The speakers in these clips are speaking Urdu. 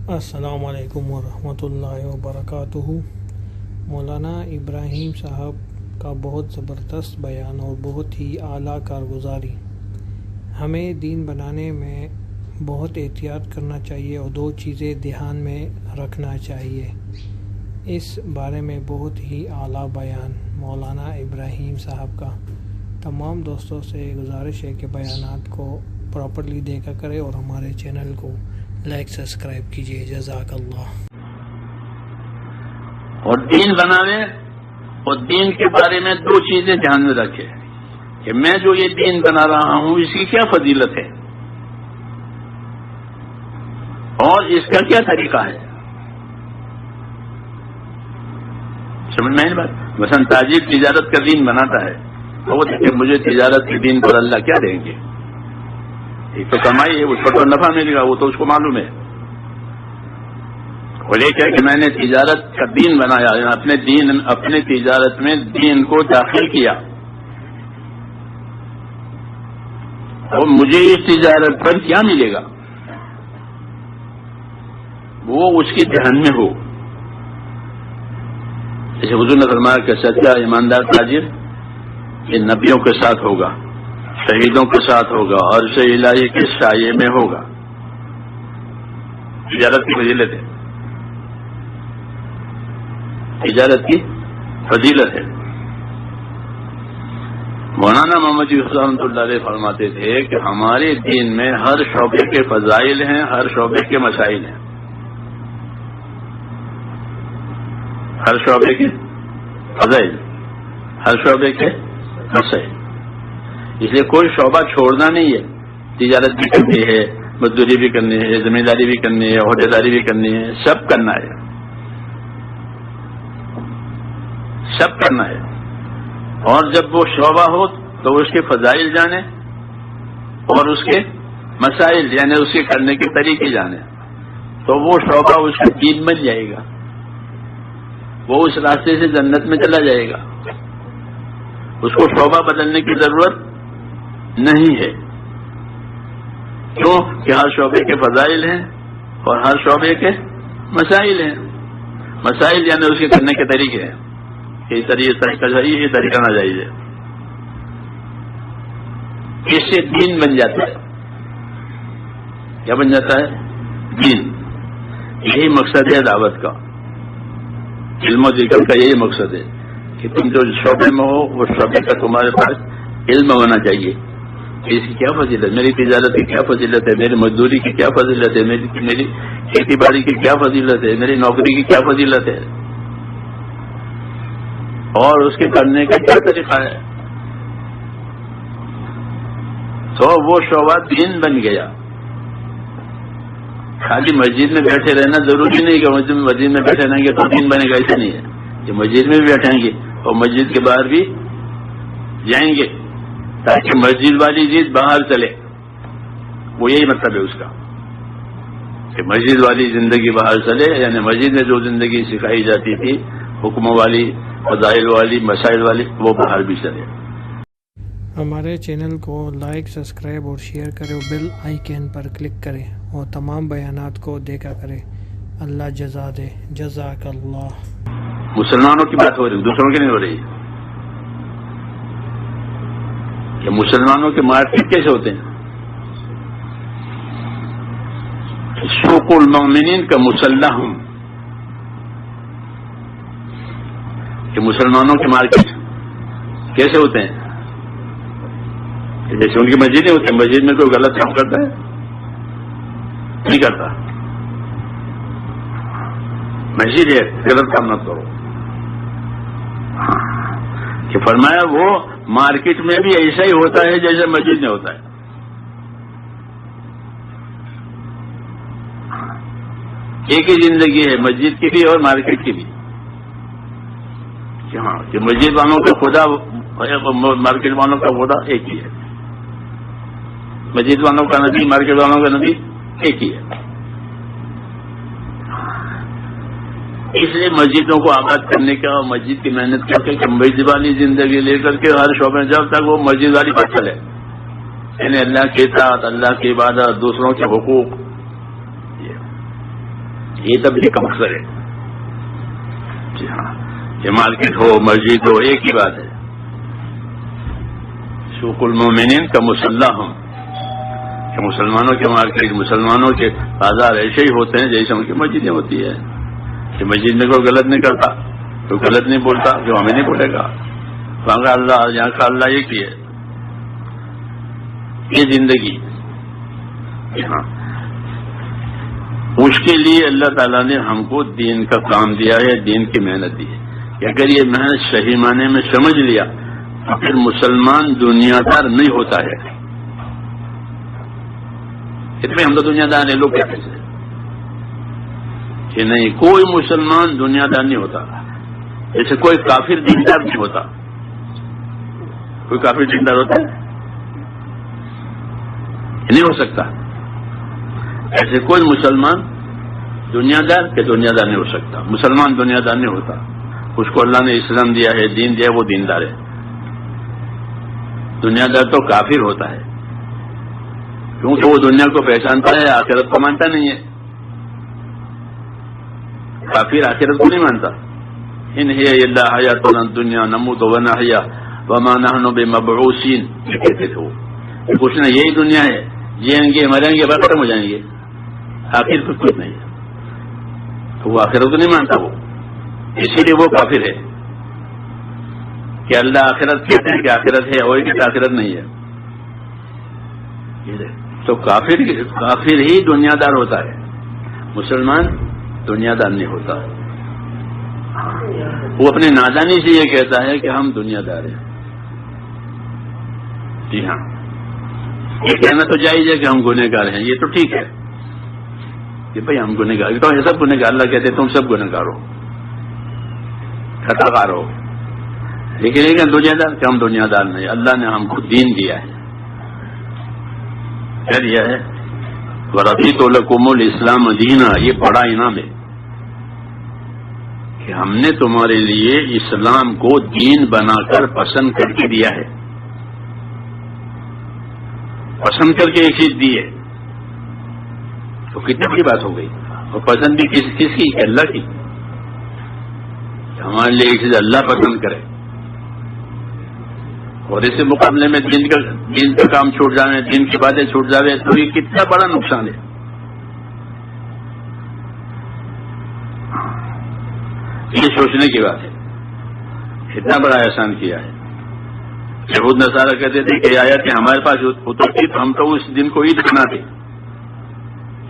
السلام علیکم ورحمۃ اللہ وبرکاتہ۔ مولانا ابراہیم صاحب کا بہت زبردست بیان اور بہت ہی اعلیٰ کارگزاری۔ ہمیں دین بنانے میں بہت احتیاط کرنا چاہیے اور دو چیزیں دھیان میں رکھنا چاہیے۔ اس بارے میں بہت ہی اعلیٰ بیان مولانا ابراہیم صاحب کا۔ تمام دوستوں سے گزارش ہے کہ بیانات کو پراپرلی دیکھا کرے اور ہمارے چینل کو لائک سبسکرائب کیجیے۔ جزاک اللہ۔ اور دین بناوے اور دین کے بارے میں دو چیزیں دھیان میں رکھے کہ میں جو یہ دین بنا رہا ہوں اس کی کیا فضیلت ہے اور اس کا کیا طریقہ ہے۔ سمجھ میں آئی بات؟ مثلا تاجر تجارت کا دین بناتا ہے تو وہ دیکھے مجھے تجارت کے دین پر اللہ کیا دیں گے، ایک تو کمائی ہے، اس پر تو نفع ملے گا، وہ تو اس کو معلوم ہے۔ وہ یہ کہا کہ میں نے تجارت کا دین بنایا، اپنے تجارت میں دین کو داخل کیا اور مجھے اس تجارت پر کیا ملے گا وہ اس کے دھیان میں ہو۔ جیسے حضور نے فرمایا کہ سچا ایماندار تاجر یہ نبیوں کے ساتھ ہوگا، شہیدوں کے ساتھ ہوگا اور عرش الہی کے سائے میں ہوگا۔ تجارت کی فضیلت ہے، تجارت کی فضیلت ہے۔ مولانا محمد یوسف رحمۃ اللہ علیہ فرماتے تھے کہ ہمارے دین میں ہر شعبے کے فضائل ہیں، ہر شعبے کے مسائل ہیں، ہر شعبے کے فضائل، ہر شعبے کے مسائل۔ اس لیے کوئی شعبہ چھوڑنا نہیں ہے۔ تجارت بھی کرنی ہے، مزدوری بھی کرنی ہے، ذمہ داری بھی کرنی ہے، عہدیداری بھی کرنی ہے، سب کرنا ہے، سب کرنا ہے۔ اور جب وہ شعبہ ہو تو اس کے فضائل جانے اور اس کے مسائل یعنی اس کے کرنے کے طریقے جانے تو وہ شعبہ اس کا دین بن جائے گا، وہ اس راستے سے جنت میں چلا جائے گا۔ اس کو شعبہ بدلنے کی ضرورت نہیں ہے، کیوں کہ ہر شعبے کے فضائل ہیں اور ہر شعبے کے مسائل ہیں۔ مسائل یعنی اس کے کرنے کے طریقے ہیں کہ یہ طریقہ صحیح ہے، یہ طریقہ ناجائز ہے۔ اس سے دین بن جاتا ہے۔ کیا بن جاتا ہے؟ دین۔ یہی مقصد ہے دعوت کا، علم و ذکر کا یہی مقصد ہے کہ تم جو شعبے میں ہو اس شعبے کا تمہارے پاس علم ہونا چاہیے کہ اس کی کیا فضیلت ہے، میری تجارت کی کیا فضیلت ہے، میری مزدوری کی کیا فضیلت ہے، میری کھیتی باڑی کی کیا فضیلت ہے، میری نوکری کی کیا فضیلت ہے اور اس کے کرنے کا کیا طریقہ ہے۔ تو وہ شعبہ دین بن گیا۔ خالی مسجد میں بیٹھے رہنا ضروری نہیں کہ مسجد میں بیٹھے رہیں گے تو دین بنے گا، ایسا نہیں ہے کہ مسجد میں بھی بیٹھیں گے اور مسجد کے باہر بھی جائیں گے تاکہ مسجد والی چیز باہر چلے، وہ یہی مطلب ہے اس کا کہ مسجد والی زندگی باہر چلے، یعنی مسجد میں جو زندگی سکھائی جاتی تھی حکموں والی، فضائل والی، مسائل والی، وہ باہر بھی چلے۔ ہمارے چینل کو لائک سبسکرائب اور شیئر کریں اور بیل آئیکن پر کلک کریں اور تمام بیانات کو دیکھا کریں۔ اللہ جزا دے۔ جزاک اللہ۔ مسلمانوں کی بات ہو رہی ہے، دوسروں کی نہیں ہو رہی کہ مسلمانوں کے مارکیٹ کیسے ہوتے ہیں۔ سوق المؤمنین کا مسلح ہوں کہ مسلمانوں کے مارکیٹ کیسے ہوتے ہیں، جیسے ان کی مسجد نہیں ہوتی، مسجد میں کوئی غلط کام کرتا ہے نہیں کرتا، مسجد ہے غلط کام نہ کرو۔ کہ فرمایا وہ مارکیٹ میں بھی ایسا ہی ہوتا ہے جیسے مسجد میں ہوتا ہے۔ ایک ہی زندگی ہے مسجد کی بھی اور مارکیٹ کی بھی، کہ ہاں کہ مسجد والوں کا خدا مارکیٹ والوں کا خدا ایک ہی ہے، مسجد والوں کا نبی مارکیٹ والوں کا نبی ایک ہی ہے۔ اس لیے مسجدوں کو آباد کرنے کا اور مسجد کی محنت کر کے مسجد والی زندگی لے کر کے ہر شعبے میں جب تک وہ مسجد والی بات چلے، یعنی اللہ کی اطاعت، اللہ کی عبادت، دوسروں کے حقوق، یہ تبلیغ کا مقصد ہے. جی ہاں، یہ مارکیٹ ہو مسجد ہو ایک ہی بات ہے. سوق المومنین کا مسلح ہوں کہ مسلمانوں کے مارکیٹ، مسلمانوں کے بازار ایسے ہی ہوتے ہیں جیسے ان کی مسجدیں ہوتی ہے. کہ مسجد میں کوئی غلط نہیں کرتا، کوئی غلط نہیں بولتا، جو ہمیں نہیں بولے گا. وہاں کا اللہ، یہاں کا اللہ ایک ہی ہے. یہ زندگی. ہاں، اس کے لیے اللہ تعالیٰ نے ہم کو دین کا کام دیا ہے، دین کی محنت دی ہے. کہ اگر یہ محنت صحیح معنی میں سمجھ لیا تو پھر مسلمان دنیا دار نہیں ہوتا ہے. اتنے ہم تو دنیا دار ہیں، لوگ کہتے ہیں کہ نہیں، کوئی مسلمان دنیا دار نہیں ہوتا. جیسے کوئی کافر دیندار نہیں ہوتا. کوئی کافر دیندار ہوتا ہے؟ نہیں ہو سکتا. ایسے کوئی مسلمان دنیا دار کہ دنیا دار نہیں ہو سکتا. مسلمان دنیا دار نہیں ہوتا. اس کو اللہ نے اسلام دیا ہے، دین دیا ہے، وہ دیندار ہے. دنیا دار تو کافر ہوتا ہے، کیونکہ وہ دنیا کو پہچانتا ہے، آخرت کو مانتا نہیں ہے. کافر آخرت کو نہیں مانتا. ان ہی الا حیاتنا الدنیا نموت ونحیا وما نحن بمبعوثین، کہتے تھے وہ. کچھ نہ، یہی دنیا ہے، جئیں گے مریں گے بس ختم ہو جائیں گے، آخر کچھ نہیں ہے. تو وہ آخرت کو نہیں مانتا. وہ اسی لیے وہ کافر ہے کہ اللہ آخرت کہتے ہیں کہ آخرت ہے، اور کہ آخرت نہیں ہے. تو کافر ہی دنیا دار ہوتا ہے، مسلمان دنیا دار نہیں ہوتا. وہ اپنی نادانی سے یہ کہتا ہے کہ ہم دنیا دار ہیں. جی ہاں، یہ کہنا تو جائز ہے کہ ہم گنہگار ہیں، یہ تو ٹھیک ہے کہ بھائی ہم گنہگار، تو یہ سب گنہگار. اللہ کہتے ہیں تم سب گنہگار ہو، خطاکار ہو. لیکن دنیا دار کہ ہم دنیا دار نہیں. اللہ نے ہم کو دین دیا ہے. کیا دیا ہے؟ وَرَضِيتُ لَكُمُ الْإِسْلَامَ دِينًا. یہ بڑا انعام ہے کہ ہم نے تمہارے لیے اسلام کو دین بنا کر پسند کر کے دیا ہے. پسند کر کے ایک چیز دی ہے تو کتنی بڑی بات ہو گئی. اور پسند بھی کس کی؟ اللہ کی. ہمارے لیے ایک چیز اللہ پسند کرے اور اس کے مقابلے میں دین کا کام چھوٹ جانے، دین کی باتیں چھوٹ جاوے، تو یہ کتنا بڑا نقصان ہے. یہ سوچنے کی بات ہے. اتنا بڑا احسان کیا ہے. یہود نصارہ کہتے تھے کہ آیت ہمارے پاس اترتی تو ہم تو اس دن کو عید بناتے.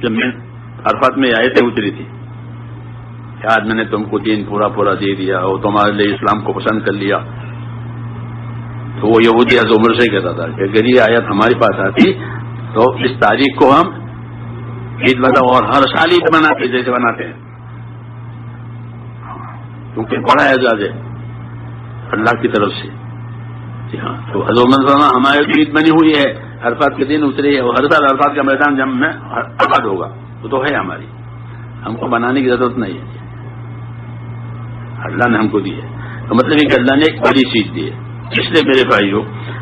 جب میں عرفات میں آیتیں اتری تھی کہ آج میں نے تم کو دین پورا دے دیا اور تمہارے لیے اسلام کو پسند کر لیا، تو وہ یہودی حضرت عمر سے کہتا تھا کہ اگر یہ آیت ہمارے پاس آتی تو اس تاریخ کو ہم عید بنا، اور ہر سال عید مناتے جیسے مناتے ہیں، کیونکہ بڑا اعزاز ہے اللہ کی طرف سے. جی ہاں، تو حضرت عمر صلی اللہ علیہ وسلم ہماری عید بنی ہوئی ہے، عرفات کے دن اتری ہے، اور ہر سال عرفات کا میدان جب میں آباد ہوگا، وہ تو ہے ہماری، ہم کو بنانے کی ضرورت نہیں ہے. اللہ نے ہم کو دی ہے. تو مطلب یہ کہ اللہ نے ایک بڑی چیز دی ہے. اس لیے میرے بھائیو،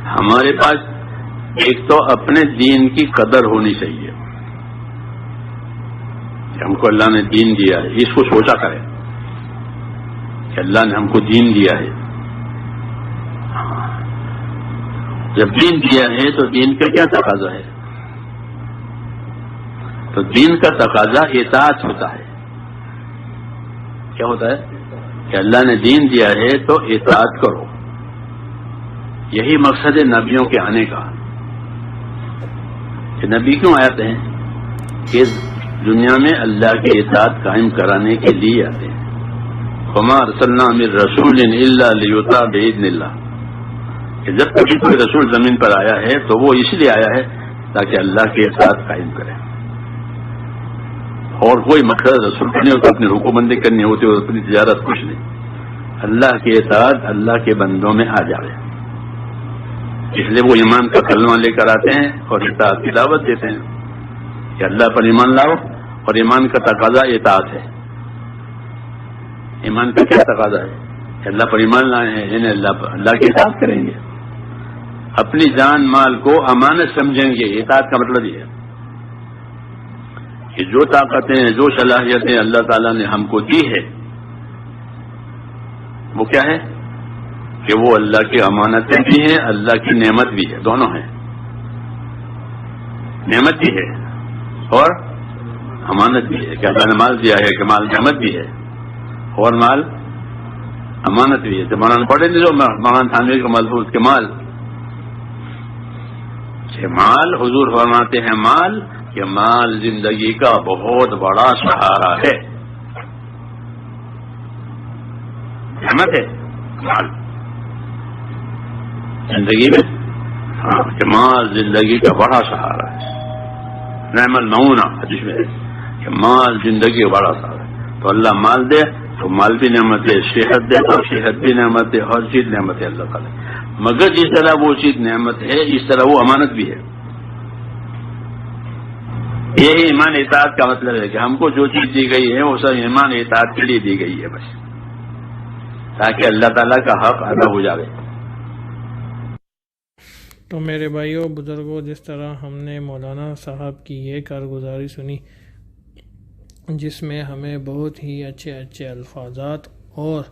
ہمارے پاس ایک تو اپنے دین کی قدر ہونی چاہیے کہ ہم کو اللہ نے دین دیا ہے. اس کو سوچا کریں کہ اللہ نے ہم کو دین دیا ہے. جب دین دیا ہے تو دین کا کیا تقاضا ہے؟ تو دین کا تقاضا اطاعت ہوتا ہے. کیا ہوتا ہے؟ کہ اللہ نے دین دیا ہے تو اطاعت کرو. یہی مقصد ہے نبیوں کے آنے کا. کہ نبی کیوں آتے ہیں؟ کہ دنیا میں اللہ کی اطاعت قائم کرانے کے لیے آتے ہیں. وما ارسلنا من رسول الا لیطاع باذن اللہ. کہ جب کبھی کوئی رسول زمین پر آیا ہے تو وہ اس لیے آیا ہے تاکہ اللہ کی اطاعت قائم کرے. اور کوئی مقصد رسول نہیں ہوتا اپنی حکومت کرنی ہوتی اور اپنی تجارت کچھ نہیں. اللہ کی اطاعت اللہ کے بندوں میں آ جائے. اس لیے وہ ایمان کا کلمہ لے کر آتے ہیں اور اطاعت کی دعوت دیتے ہیں کہ اللہ پر ایمان لاؤ. اور ایمان کا تقاضا اطاعت ہے. ایمان کا کیا تقاضا ہے؟ کہ اللہ پر ایمان لائے ہیں، یعنی اللہ کی اطاعت کریں گے، اپنی جان مال کو امانت سمجھیں گے. اطاعت کا مطلب یہ ہے کہ جو طاقتیں جو صلاحیتیں اللہ تعالیٰ نے ہم کو دی ہے وہ کیا ہے کہ وہ اللہ کی امانتیں بھی ہیں، اللہ کی نعمت بھی ہے، دونوں ہیں، نعمت بھی ہے اور امانت بھی ہے کہ اللہ نے مال دیا ہے کہ مال نعمت بھی ہے اور مال امانت بھی ہے. تو مولانا پڑھے نہیں جو مولانا تھانوی کا ملفوظ کہ مال حضور فرماتے ہیں مال کہ مال زندگی کا بہت بڑا سہارا ہے، نعمت ہے مال زندگی میں، ہاں کہ مال زندگی کا بڑا سہارا ہے، نعم المعونہ حدیث میں ہے کہ مال زندگی کا بڑا سہارا ہے. تو اللہ مال دے تو مال بھی نعمت ہے، صحت دے تو صحت بھی نعمت ہے، ہر چیز نعمت ہے اللہ تعالیٰ. مگر جس طرح وہ چیز نعمت ہے اس طرح وہ امانت بھی ہے. یہی ایمان اطاعت کا مطلب ہے کہ ہم کو جو چیز دی گئی ہے وہ سب ایمان اطاعت کے لیے دی گئی ہے بس، تاکہ اللہ تعالیٰ کا حق ادا ہو جائے. تو میرے بھائیوں بزرگوں، جس طرح ہم نے مولانا صاحب کی یہ کارگزاری سنی جس میں ہمیں بہت ہی اچھے اچھے الفاظات اور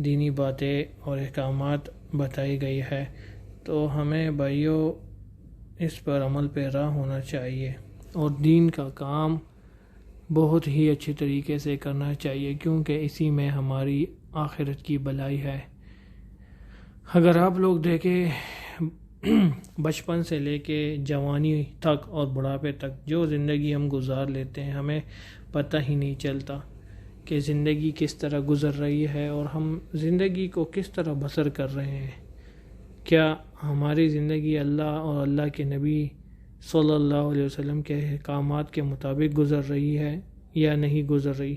دینی باتیں اور احکامات بتائی گئی ہے، تو ہمیں بھائیوں اس پر عمل پیرا ہونا چاہیے اور دین کا کام بہت ہی اچھے طریقے سے کرنا چاہیے، کیونکہ اسی میں ہماری آخرت کی بھلائی ہے. اگر آپ لوگ دیکھیں بچپن سے لے کے جوانی تک اور بڑھاپے تک جو زندگی ہم گزار لیتے ہیں ہمیں پتہ ہی نہیں چلتا کہ زندگی کس طرح گزر رہی ہے اور ہم زندگی کو کس طرح بسر کر رہے ہیں. کیا ہماری زندگی اللہ اور اللہ کے نبی صلی اللہ علیہ وسلم کے احکامات کے مطابق گزر رہی ہے یا نہیں گزر رہی؟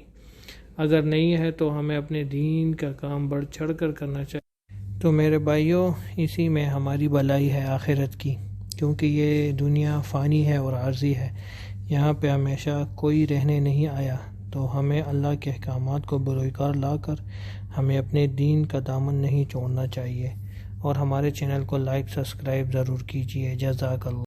اگر نہیں ہے تو ہمیں اپنے دین کا کام بڑھ چڑھ کر کرنا چاہیے. تو میرے بھائیوں اسی میں ہماری بھلائی ہے آخرت کی، کیونکہ یہ دنیا فانی ہے اور عارضی ہے، یہاں پہ ہمیشہ کوئی رہنے نہیں آیا. تو ہمیں اللہ کے احکامات کو بروئے لا کر ہمیں اپنے دین کا دامن نہیں چھوڑنا چاہیے. اور ہمارے چینل کو لائک سبسکرائب ضرور کیجیے. جزاک اللہ.